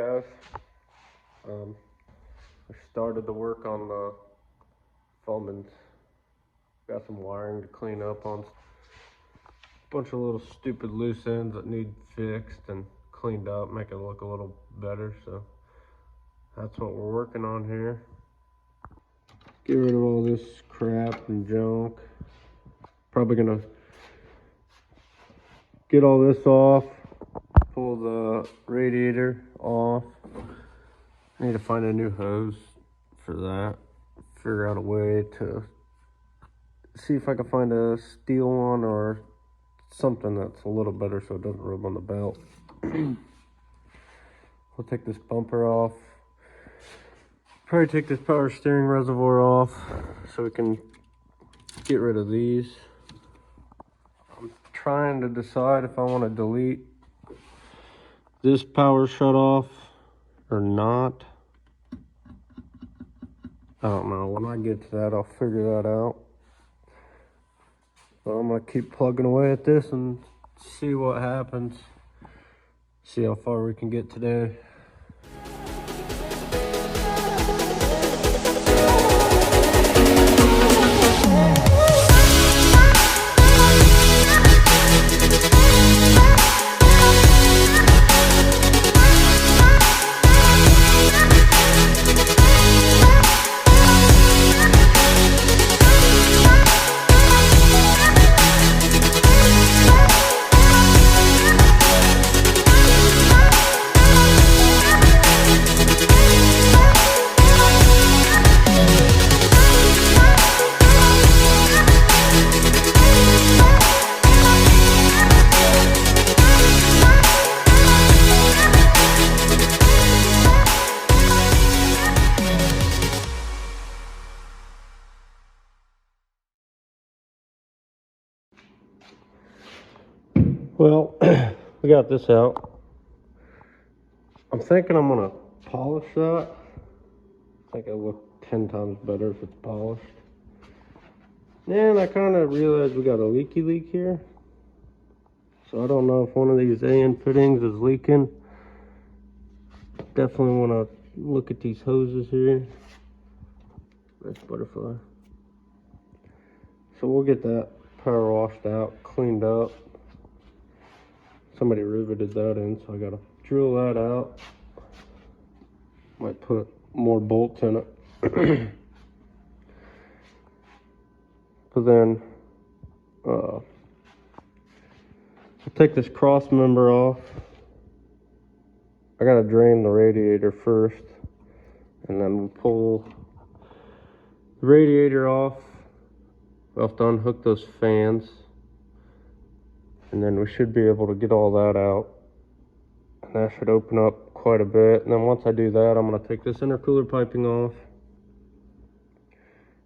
guys. I started the work on the Fummins. Got some wiring to clean up on. A bunch of little stupid loose ends that need fixed and cleaned up, make it look a little better. So that's what we're working on here. Get rid of all this crap and junk. Probably gonna get all this off, pull the radiator off. I need to find a new hose for that. Figure out a way to see if I can find a steel one or something that's a little better so it doesn't rub on the belt. We'll take this bumper off. Probably take this power steering reservoir off so we can get rid of these. I'm trying to decide if I want to delete this power shut off or not. I don't know. When I get to that, I'll figure that out. But I'm going to keep plugging away at this and see what happens. See how far we can get today. Well, we got this out. I'm thinking I'm gonna polish that. I think it'll look 10 times better if it's polished. And I kind of realized we got a leaky leak here. So I don't know if one of these AN fittings is leaking. Definitely want to look at these hoses here. Nice butterfly. So we'll get that power washed out, cleaned up. Somebody riveted that in, so I gotta drill that out. Might put more bolts in it. But then I'll take this cross member off. I gotta drain the radiator first, and then we'll pull the radiator off. We'll have to unhook those fans, and then we should be able to get all that out. And that should open up quite a bit. And then once I do that, I'm gonna take this intercooler piping off,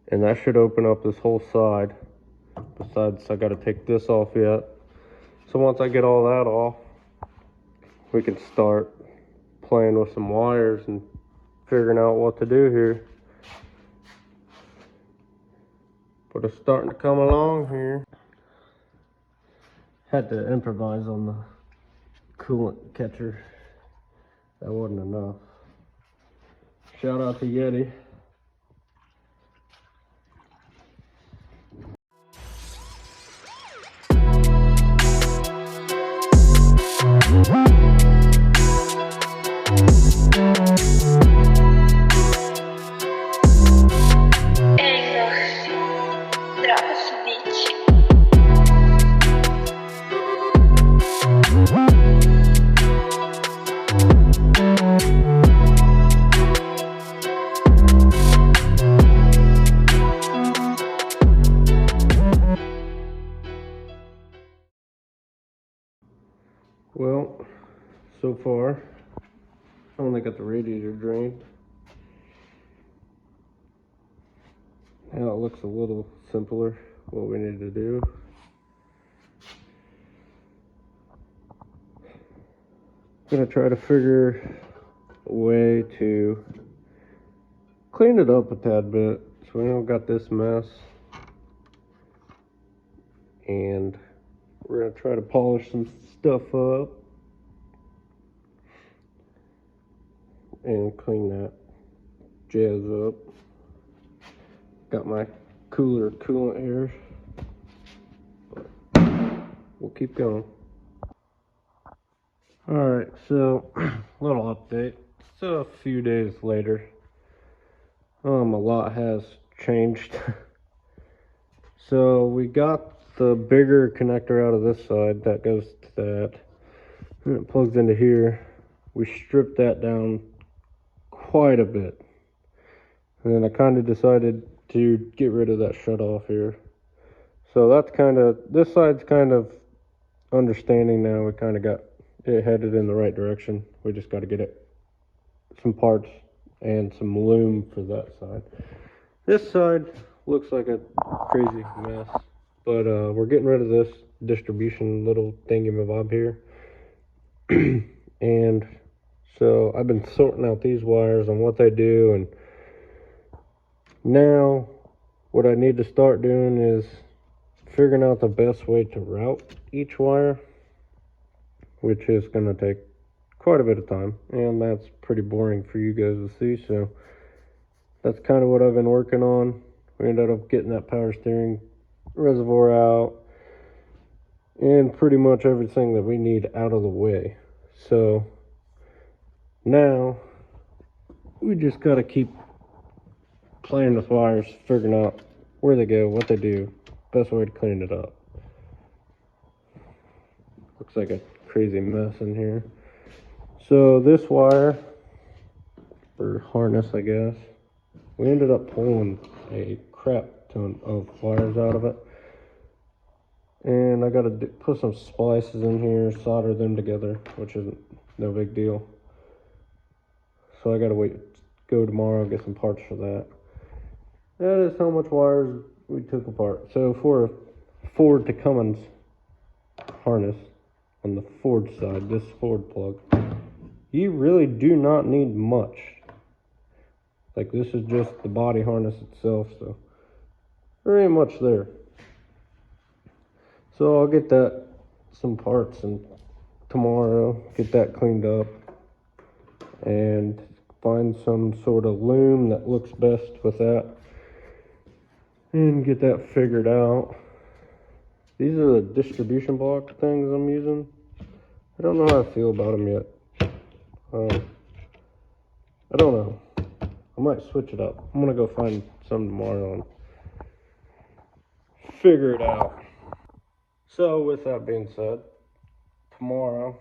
and that should open up this whole side. Besides, I gotta take this off yet. So once I get all that off, we can start playing with some wires and figuring out what to do here. But it's starting to come along here. Had to improvise on the coolant catcher. That wasn't enough. Shout out to Yeti. Well, so far, I only got the radiator drained. Now it looks a little simpler, what we need to do. I'm gonna try to figure a way to clean it up a tad bit so we don't got this mess. And we're gonna try to polish some stuff up. and clean that jazz up. Got my cooler coolant here, but we'll keep going. Alright, so little update. So a few days later, a lot has changed. So we got the bigger connector out of this side that goes to that, and it plugs into here. We stripped that down quite a bit, and then I kind of decided to get rid of that shut off here. So that's kind of, this side's kind of understanding now. We kind of got it headed in the right direction. We just got to get it some parts and some loom for that side. This side looks like a crazy mess, but we're getting rid of this distribution little thingy-mabob here. And so I've been sorting out these wires and what they do, and now what I need to start doing is figuring out the best way to route each wire, which is going to take quite a bit of time, and that's pretty boring for you guys to see. So that's kind of what I've been working on. We ended up getting that power steering reservoir out and pretty much everything that we need out of the way. So now we just got to keep playing with wires, figuring out where they go, what they do, best way to clean it up. Looks like a crazy mess in here. So this wire, or harness I guess, we ended up pulling a crap ton of wires out of it. And I gotta put some splices in here, solder them together, which isn't no big deal. So I gotta go tomorrow, get some parts for that. That is how much wires we took apart. So for a Ford to Cummins harness on the Ford side, this Ford plug, you really do not need much. Like, this is just the body harness itself, so there ain't much there. So I'll get that, some parts, and tomorrow get that cleaned up and find some sort of loom that looks best with that and get that figured out. These are the distribution block things I'm using. I don't know how I feel about them yet. I don't know. I might switch it up. I'm gonna go find some tomorrow and figure it out. So with that being said, tomorrow,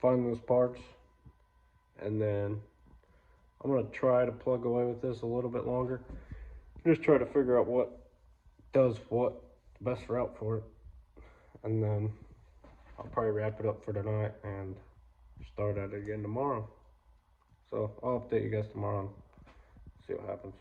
find those parts, and then I'm gonna try to plug away with this a little bit longer. Just try to figure out what does what, the best route for it, and then I'll probably wrap it up for tonight and start at it again tomorrow. So I'll update you guys tomorrow and see what happens.